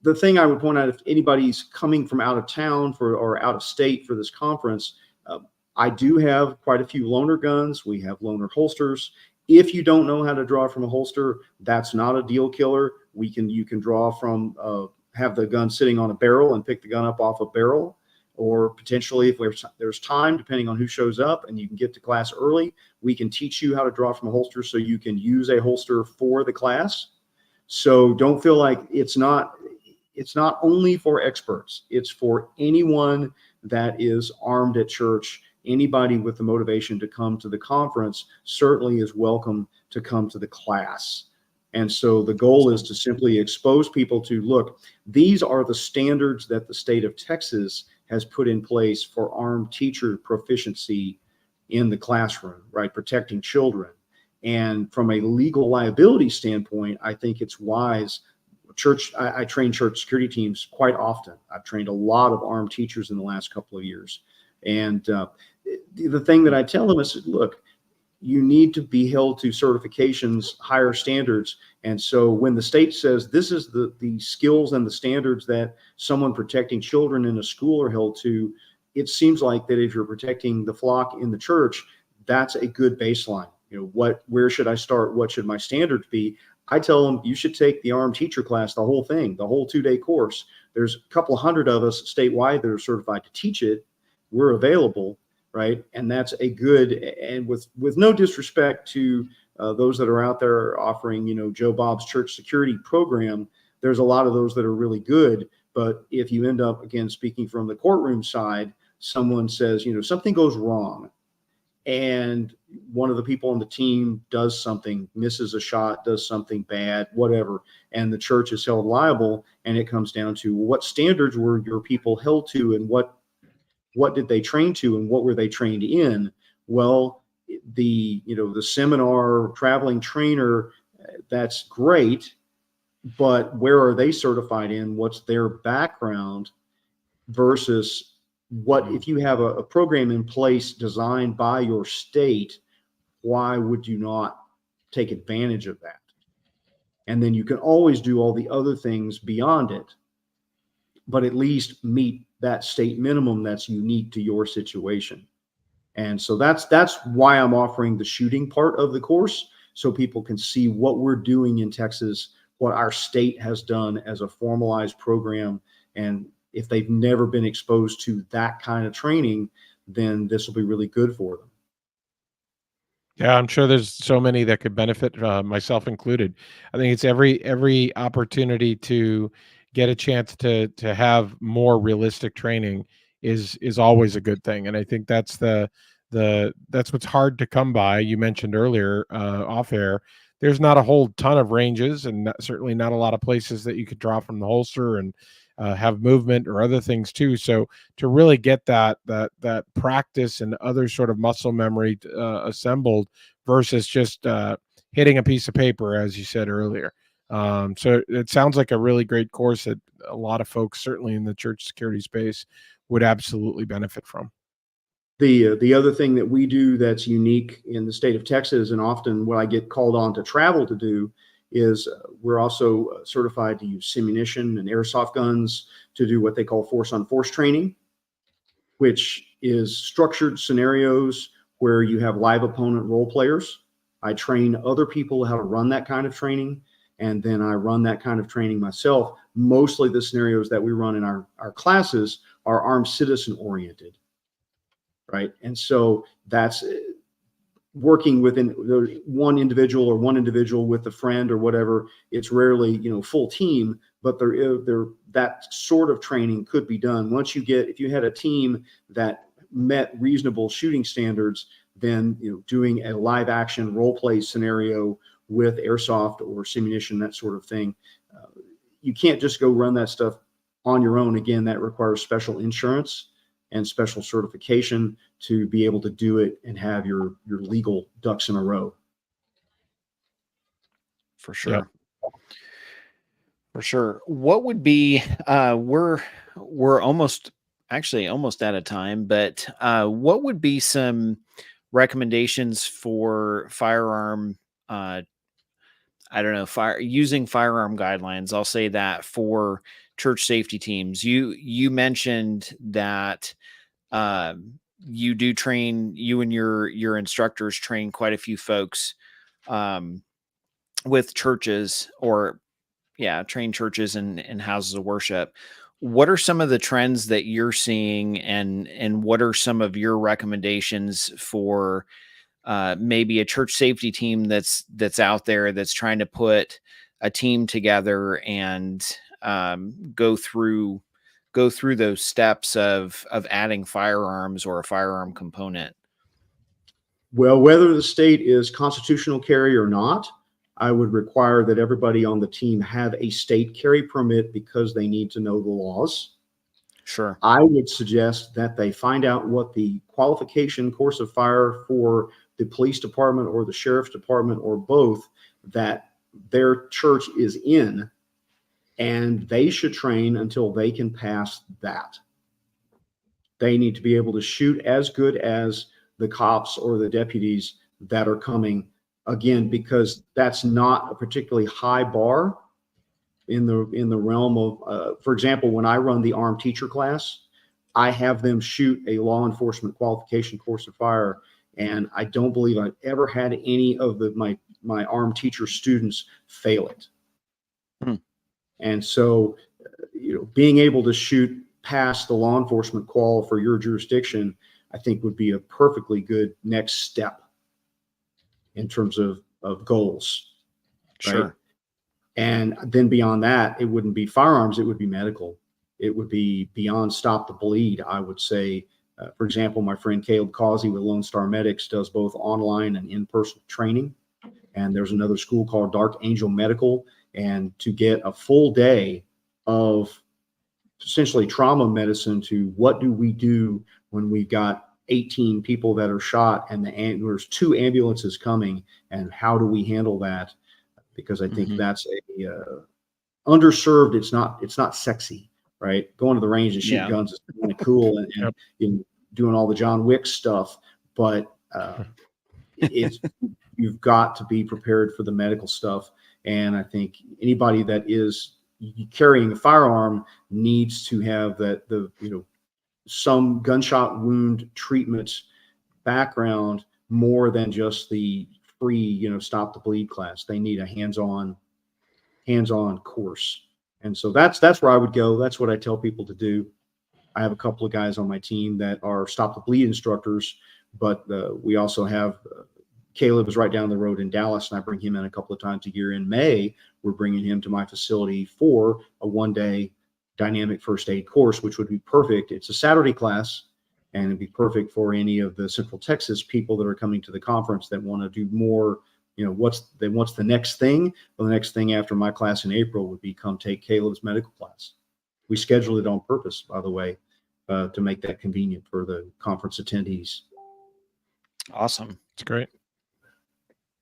The thing I would point out, if anybody's coming from out of town or out of state for this conference, I do have quite a few loaner guns. We have loaner holsters. If you don't know how to draw from a holster, that's not a deal killer. You can draw from have the gun sitting on a barrel and pick the gun up off a barrel, or potentially if there's time, depending on who shows up and you can get to class early, we can teach you how to draw from a holster so you can use a holster for the class. So don't feel like it's not, it's not only for experts, it's for anyone that is armed at church. Anybody with the motivation to come to the conference certainly is welcome to come to the class. And so the goal is to simply expose people to, look, these are the standards that the state of Texas has put in place for armed teacher proficiency in the classroom, right? Protecting children. And from a legal liability standpoint, I think it's wise. I train church security teams quite often. I've trained a lot of armed teachers in the last couple of years. And the thing that I tell them is, look, you need to be held to certifications, higher standards. And so when the state says this is the skills and the standards that someone protecting children in a school are held to, it seems like that if you're protecting the flock in the church, that's a good baseline. You know, where should I start? What should my standards be? I tell them you should take the armed teacher class, the whole thing, the whole 2-day course. There's a couple hundred of us statewide that are certified to teach it. We're available, right? And that's a good, and with no disrespect to those that are out there offering, you know, Joe Bob's church security program, there's a lot of those that are really good. But if you end up, again, speaking from the courtroom side, someone says, you know, something goes wrong, and one of the people on the team does something, misses a shot, does something bad, whatever, and the church is held liable, and it comes down to what standards were your people held to, and what did they train to, and what were they trained in? Well, the seminar traveling trainer, that's great, but where are they certified in? What's their background versus what, if you have a program in place designed by your state, why would you not take advantage of that? And then you can always do all the other things beyond it, but at least meet that state minimum that's unique to your situation. And so that's why I'm offering the shooting part of the course, so people can see what we're doing in Texas, what our state has done as a formalized program. And if they've never been exposed to that kind of training, then this will be really good for them. Yeah, I'm sure there's so many that could benefit, myself included. I think it's every opportunity to get a chance to have more realistic training is always a good thing. And I think that's that's what's hard to come by. You mentioned earlier, off air, there's not a whole ton of ranges, and certainly not a lot of places that you could draw from the holster and have movement or other things too. So to really get that practice and other sort of muscle memory assembled versus just hitting a piece of paper, as you said earlier. So it sounds like a really great course that a lot of folks, certainly in the church security space, would absolutely benefit from. The other thing that we do that's unique in the state of Texas, and often what I get called on to travel to do, is we're also certified to use simunition and airsoft guns to do what they call force-on-force training, which is structured scenarios where you have live opponent role players. I train other people how to run that kind of training, and then I run that kind of training myself. Mostly the scenarios that we run in our classes are armed citizen oriented, right? And so that's working within one individual or one individual with a friend or whatever. It's rarely, full team, but that sort of training could be done. Once if you had a team that met reasonable shooting standards, then, doing a live action role play scenario with airsoft or simunition, that sort of thing, you can't just go run that stuff on your own. Again, that requires special insurance and special certification to be able to do it and have your legal ducks in a row. For sure. Yeah. For sure. What would be, we're almost out of time, but what would be some recommendations for firearm, using firearm guidelines? I'll say that for church safety teams. You mentioned that you do train, you and your instructors train quite a few folks with churches, train churches and houses of worship. What are some of the trends that you're seeing, and what are some of your recommendations for maybe a church safety team that's out there that's trying to put a team together and go through those steps of adding firearms or a firearm component? Well, whether the state is constitutional carry or not, I would require that everybody on the team have a state carry permit because they need to know the laws. Sure. I would suggest that they find out what the qualification course of fire for the police department or the sheriff's department or both that their church is in, and they should train until they can pass that. They need to be able to shoot as good as the cops or the deputies that are coming, again, because that's not a particularly high bar in the realm of, for example, when I run the armed teacher class, I have them shoot a law enforcement qualification course of fire, and I don't believe I've ever had any of my armed teacher students fail it. And so, being able to shoot past the law enforcement qual for your jurisdiction, I think would be a perfectly good next step in terms of goals. Sure. Right? And then beyond that, it wouldn't be firearms, it would be medical. It would be beyond stop the bleed. I would say, for example, my friend 𝗂𝗵𝗂𝗍𝗂 with Lone Star Medics does both online and in-person training. And there's another school called Dark Angel Medical. And to get a full day of essentially trauma medicine to what do we do when we've got 18 people that are shot and there's 2 ambulances coming, and how do we handle that? Because I think that's a underserved. It's not sexy, right? Going to the range and shoot guns is kind of cool and doing all the John Wick stuff, but you've got to be prepared for the medical stuff. And I think anybody that is carrying a firearm needs to have some gunshot wound treatment background more than just the free, stop the bleed class. They need a hands-on course. And so that's where I would go. That's what I tell people to do. I have a couple of guys on my team that are stop the bleed instructors, but we also have Caleb is right down the road in Dallas, and I bring him in a couple of times a year. In May, we're bringing him to my facility for a 1-day dynamic first aid course, which would be perfect. It's a Saturday class, and it'd be perfect for any of the Central Texas people that are coming to the conference that want to do more. What's the next thing? Well, the next thing after my class in April would be come take Caleb's medical class. We scheduled it on purpose, by the way, to make that convenient for the conference attendees. Awesome. It's great.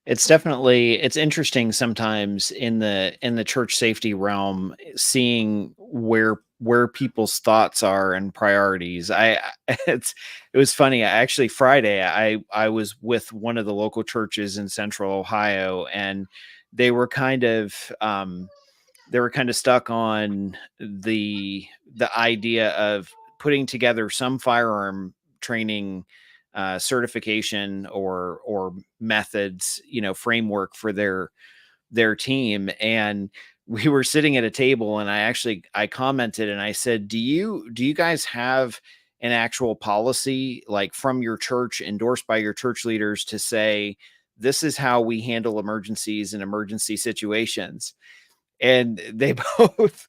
It's interesting sometimes in the church safety realm, seeing where people's thoughts are and priorities. It was funny. Actually, Friday, I was with one of the local churches in Central Ohio, and they were kind of stuck on the idea of putting together some firearm training certification or methods, framework for their team. And we were sitting at a table, and I commented and I said, do you guys have an actual policy, like from your church, endorsed by your church leaders, to say, this is how we handle emergencies and emergency situations? And they both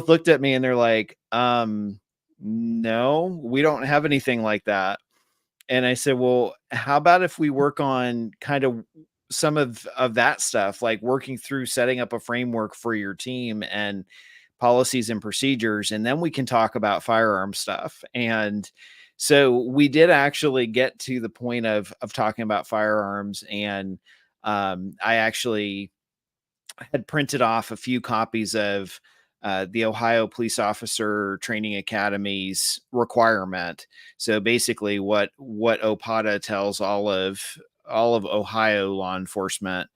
looked at me and they're like, no, we don't have anything like that. And I said, well, how about if we work on kind of some of that stuff, like working through setting up a framework for your team and policies and procedures, and then we can talk about firearm stuff. And so we did actually get to the point of talking about firearms. And I actually had printed off a few copies of the Ohio Police Officer Training Academy's requirement. So basically what OPATA tells all of Ohio law enforcement.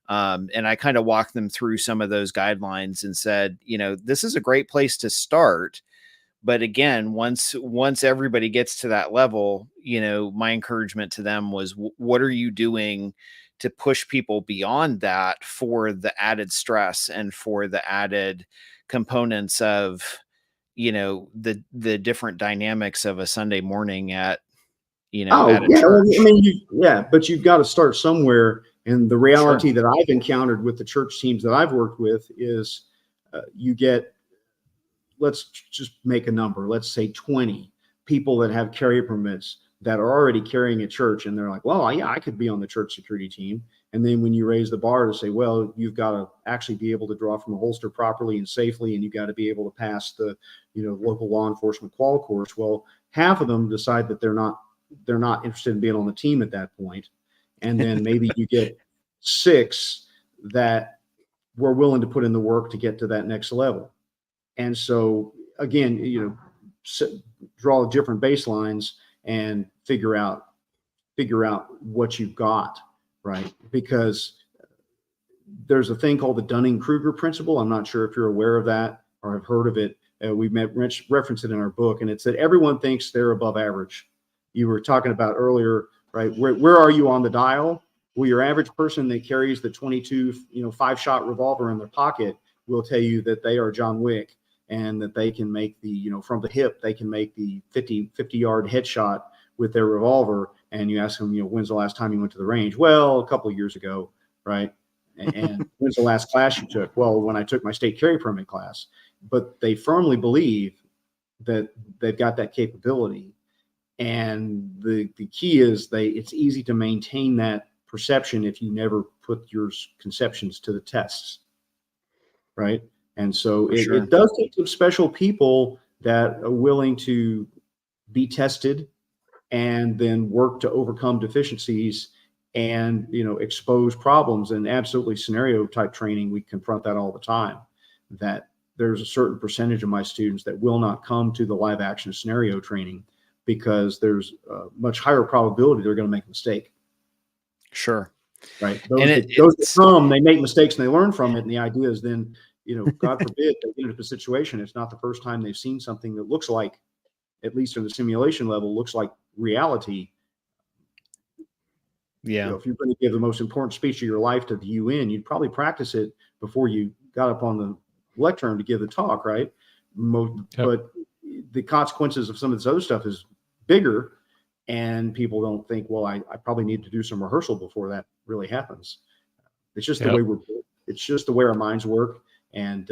And I kind of walked them through some of those guidelines and said, this is a great place to start. But again, once everybody gets to that level, my encouragement to them was, what are you doing to push people beyond that for the added stress and for the added components of, the different dynamics of a Sunday morning at, at a church. But you've got to start somewhere. And the reality that I've encountered with the church teams that I've worked with is you get let's just make a number. Let's say 20 people that have carry permits that are already carrying at church. And they're like, well, yeah, I could be on the church security team. And then when you raise the bar to say, well, you've got to actually be able to draw from a holster properly and safely, and you've got to be able to pass the, local law enforcement qual course. Well, half of them decide that they're not interested in being on the team at that point. And then maybe you get 6 that were willing to put in the work to get to that next level. And so again, draw different baselines and figure out what you've got, right? Because there's a thing called the Dunning-Kruger principle. I'm not sure if you're aware of that or have heard of it. We reference it in our book, and it's that everyone thinks they're above average. You were talking about earlier, right? Where are you on the dial? Well, your average person that carries the 22, 5-shot revolver in their pocket will tell you that they are John Wick, and that they can make the, from the hip, they can make the 50-yard headshot with their revolver. And you ask them, when's the last time you went to the range? Well, a couple of years ago, right? And when's the last class you took? Well, when I took my state carry permit class. But they firmly believe that they've got that capability. And the key is it's easy to maintain that perception if you never put your conceptions to the tests, right? And so it does take some special people that are willing to be tested and then work to overcome deficiencies and, expose problems. And absolutely scenario type training, we confront that all the time, that there's a certain percentage of my students that will not come to the live action scenario training because there's a much higher probability they're going to make a mistake. Sure. Right. Those that come, they make mistakes and they learn from it. And the idea is then, God forbid they get into a situation. It's not the first time they've seen something that looks like, at least in the simulation level, looks like reality. Yeah. If you're going to give the most important speech of your life to the UN, you'd probably practice it before you got up on the lectern to give the talk, right? But the consequences of some of this other stuff is bigger, and people don't think, well, I probably need to do some rehearsal before that really happens. It's just the way it's just the way our minds work. And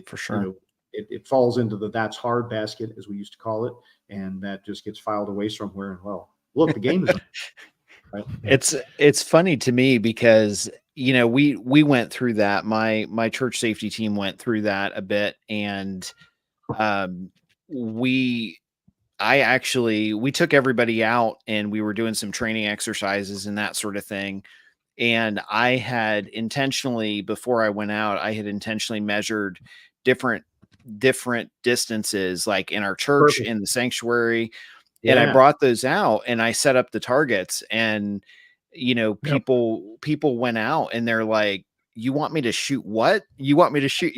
for sure, it falls into the "that's hard" basket, as we used to call it, and that just gets filed away somewhere. And well, look, the game is right. It's funny to me because we went through that. My church safety team went through that a bit, and we took everybody out and we were doing some training exercises and that sort of thing. And I had intentionally, before I went out, I had intentionally measured different distances, like in our church, Perfect. In the sanctuary. Yeah. And I brought those out and I set up the targets, and, people went out and they're like, you want me to shoot what? You want me to shoot,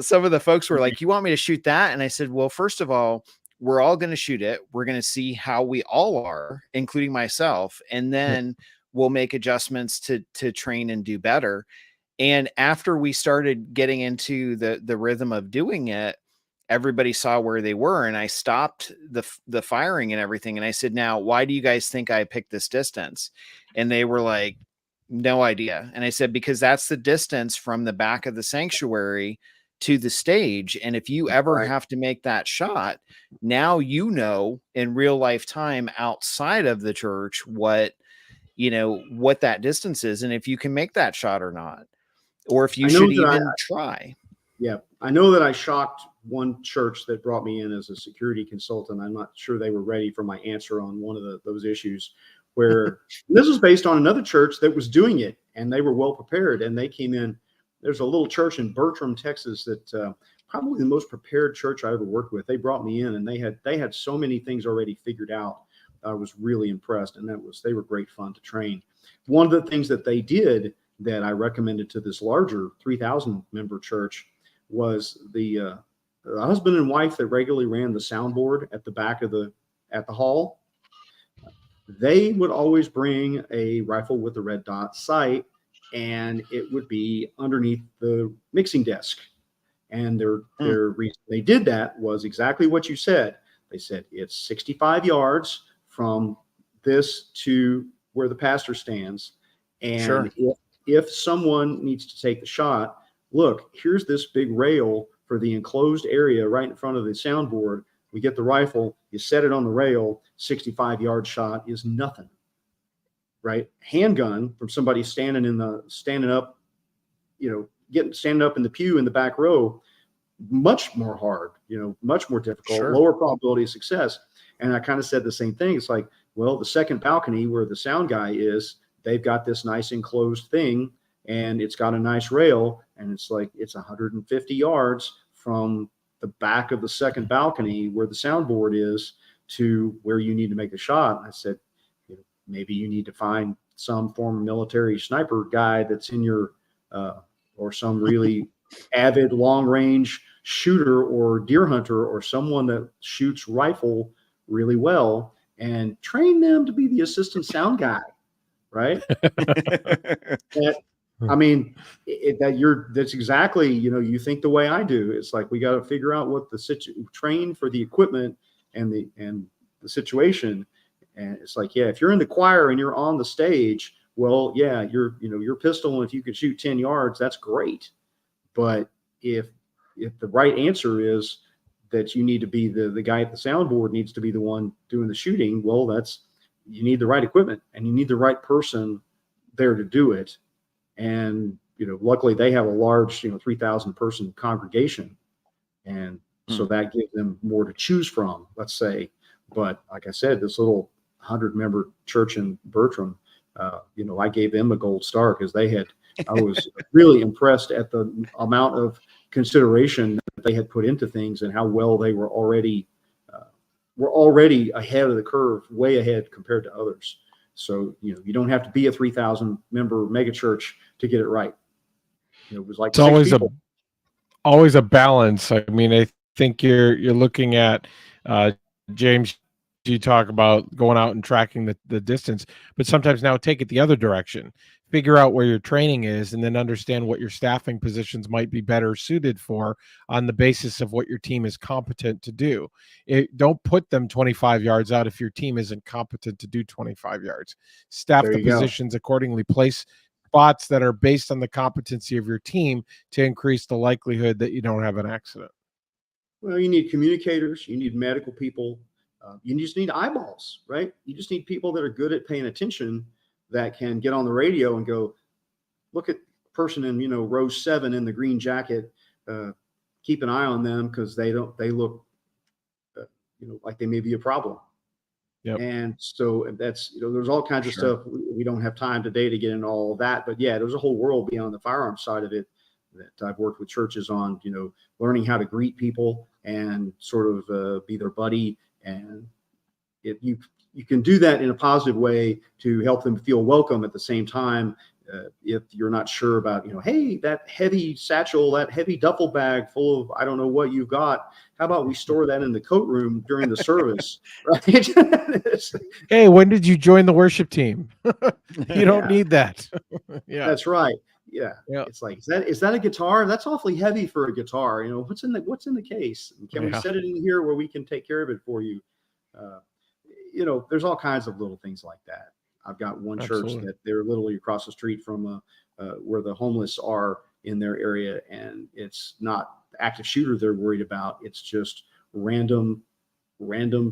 some of the folks were like, you want me to shoot that? And I said, well, first of all, we're all going to shoot it. We're going to see how we all are, including myself. And then we'll make adjustments to train and do better. And after we started getting into the rhythm of doing it, everybody saw where they were, and I stopped the firing and everything. And I said, now, why do you guys think I picked this distance? And they were like, no idea. And I said, because that's the distance from the back of the sanctuary to the stage. And if you ever have to make that shot, now in real life time outside of the church what that distance is, and if you can make that shot or not, or if you should even try. Yeah. I know that I shocked one church that brought me in as a security consultant. I'm not sure they were ready for my answer on one of those issues, where this was based on another church that was doing it, and they were well prepared, and they came in. There's a little church in Bertram, Texas, that probably the most prepared church I ever worked with. They brought me in, and they had so many things already figured out. I was really impressed, and they were great fun to train. One of the things that they did that I recommended to this larger 3,000 member church was the husband and wife that regularly ran the soundboard at the back of the hall. They would always bring a rifle with a red dot sight, and it would be underneath the mixing desk. And their reason they did that was exactly what you said. They said, it's 65 yards from this to where the pastor stands. And if someone needs to take the shot, look, here's this big rail for the enclosed area right in front of the soundboard. We get the rifle, you set it on the rail, 65-yard shot is nothing, right? Handgun from somebody standing up, standing up in the pew in the back row, much more hard, much more difficult, Sure. lower probability of success. And I kind of said the same thing. It's like, well, the second balcony where the sound guy is, they've got this nice enclosed thing, and it's got a nice rail, and it's like it's 150 yards from the back of the second balcony where the soundboard is to where you need to make a shot. I said, maybe you need to find some former military sniper guy that's in your, or some really avid long range shooter or deer hunter or someone that shoots rifle really well, and train them to be the assistant sound guy. Right. I mean, that's exactly, you think the way I do. It's like, we got to figure out what train for the equipment and the situation. And it's like, yeah, if you're in the choir and you're on the stage, well, yeah, your pistol, and if you can shoot 10 yards, that's great. But if the right answer is that you need to be the guy at the soundboard needs to be the one doing the shooting, well, you need the right equipment and you need the right person there to do it. And, luckily they have a large, 3,000 person congregation. And so that gives them more to choose from, let's say. But like I said, this little 100-member church in Bertram, I gave them a gold star because I was really impressed at the amount of consideration that they had put into things and how well they were already ahead of the curve, way ahead compared to others. So, you don't have to be a 3,000 member megachurch to get it right. It was like it's always a balance. I mean, I think you're looking at James. You talk about going out and tracking the distance, but sometimes now take it the other direction. Figure out where your training is, and then understand what your staffing positions might be better suited for on the basis of what your team is competent to do. Don't put them 25 yards out if your team isn't competent to do 25 yards. Staff the positions accordingly. Place spots that are based on the competency of your team to increase the likelihood that you don't have an accident. Well, you need communicators, you need medical people, you just need eyeballs, right? You just need people that are good at paying attention, that can get on the radio and go, look at the person in, row 7 in the green jacket, keep an eye on them because they look, like they may be a problem. Yep. And so that's, there's all kinds of stuff. We don't have time today to get into all of that, but yeah, there's a whole world beyond the firearm side of it that I've worked with churches on, learning how to greet people and sort of be their buddy. And if you can do that in a positive way to help them feel welcome at the same time. If you're not sure about, hey, that heavy satchel, that heavy duffel bag full of, I don't know what you've got. How about we store that in the coat room during the service, right? Hey, when did you join the worship team? You don't need that. Yeah, that's right. Yeah. It's like, is that a guitar? That's awfully heavy for a guitar. What's in the case? Can we set it in here where we can take care of it for you? There's all kinds of little things like that. I've got one church that they're literally across the street from where the homeless are in their area, and it's not the active shooter they're worried about. It's just random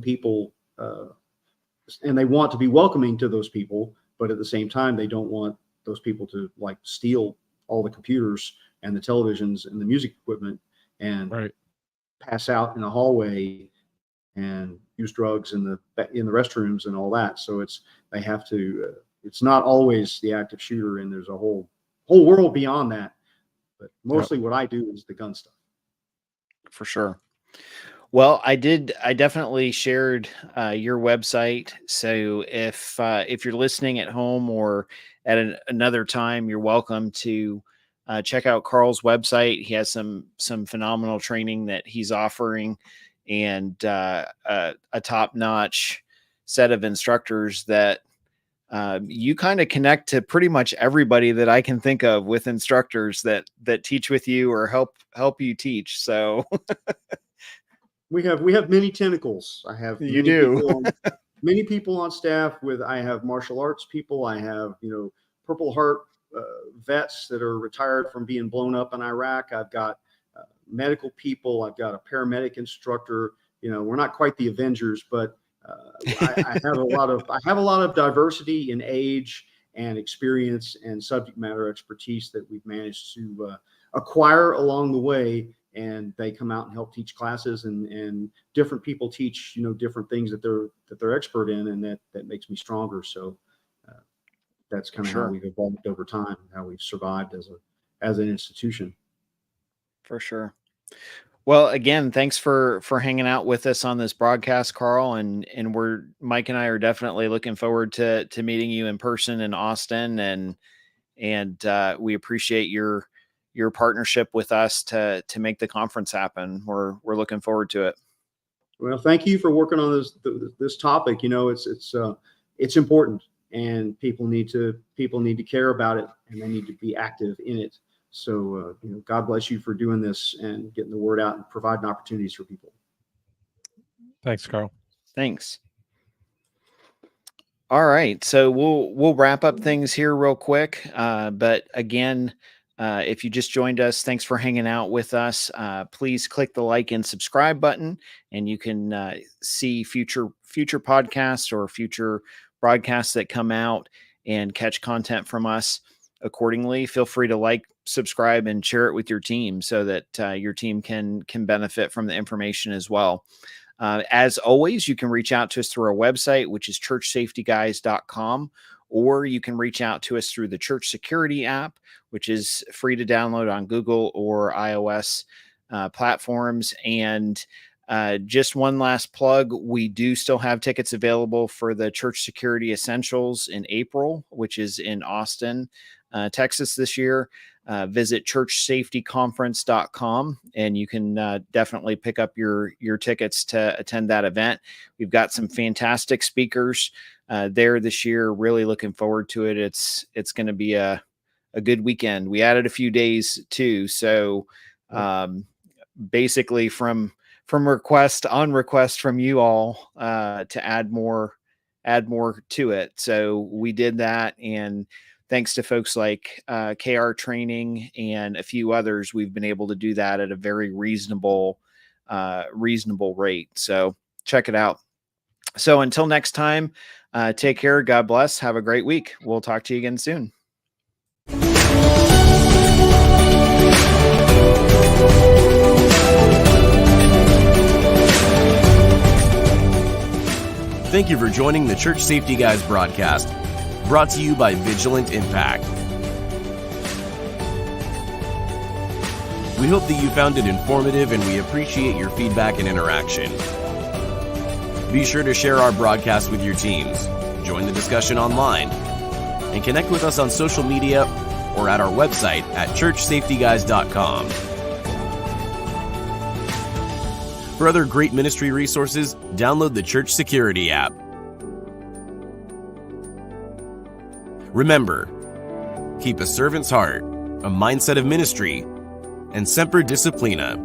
people, and they want to be welcoming to those people, but at the same time, they don't want those people to like steal all the computers and the televisions and the music equipment and pass out in the hallway and use drugs in the restrooms and all that. So they have to, it's not always the active shooter, and there's a whole world beyond that. But mostly what I do is the gun stuff. For sure. Well, I definitely shared your website. So if you're listening at home or at another time, you're welcome to check out Carl's website. He has some phenomenal training that he's offering, and a top-notch set of instructors that you kind of connect to pretty much everybody that I can think of with instructors that teach with you or help you teach. So we have many tentacles. I have many people on staff I have martial arts people. I have, Purple Heart vets that are retired from being blown up in Iraq. I've got medical people. I've got a paramedic instructor. We're not quite the Avengers, but I have a lot of diversity in age and experience and subject matter expertise that we've managed to acquire along the way. And they come out and help teach classes, and different people teach, different things that they're expert in, and that makes me stronger. So that's kind of how we've evolved over time, how we've survived as an institution. For sure. Well, again, thanks for hanging out with us on this broadcast, Carl. And Mike and I are definitely looking forward to meeting you in person in Austin, and we appreciate your partnership with us to make the conference happen. We're looking forward to it. Well, thank you for working on this topic. It's important, and people need to care about it, and they need to be active in it. So, God bless you for doing this and getting the word out and providing opportunities for people. Thanks, Carl. Thanks. All right. So we'll wrap up things here real quick. But again, if you just joined us, thanks for hanging out with us. Please click the like and subscribe button, and you can see future podcasts or future broadcasts that come out and catch content from us accordingly. Feel free to like, subscribe, and share it with your team so that your team can benefit from the information as well. As always, you can reach out to us through our website, which is churchsafetyguys.com, or you can reach out to us through the Church Security app, which is free to download on Google or iOS platforms. And just one last plug, we do still have tickets available for the Church Security Essentials in April, which is in Austin, Texas this year. Visit churchsafetyconference.com, and you can definitely pick up your tickets to attend that event. We've got some fantastic speakers there this year. Really looking forward to it. It's going to be a good weekend. We added a few days too. So basically from request from you all to add more to it. So we did that, and thanks to folks like KR Training and a few others, we've been able to do that at a very reasonable rate. So check it out. So until next time, take care. God bless. Have a great week. We'll talk to you again soon. Thank you for joining the Church Safety Guys broadcast, brought to you by Vigilant Impact. We hope that you found it informative, and we appreciate your feedback and interaction. Be sure to share our broadcast with your teams, join the discussion online, and connect with us on social media or at our website at churchsafetyguys.com. For other great ministry resources, download the Church Security app. Remember, keep a servant's heart, a mindset of ministry, and semper disciplina.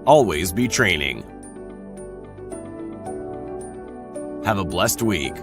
Always be training. Have a blessed week.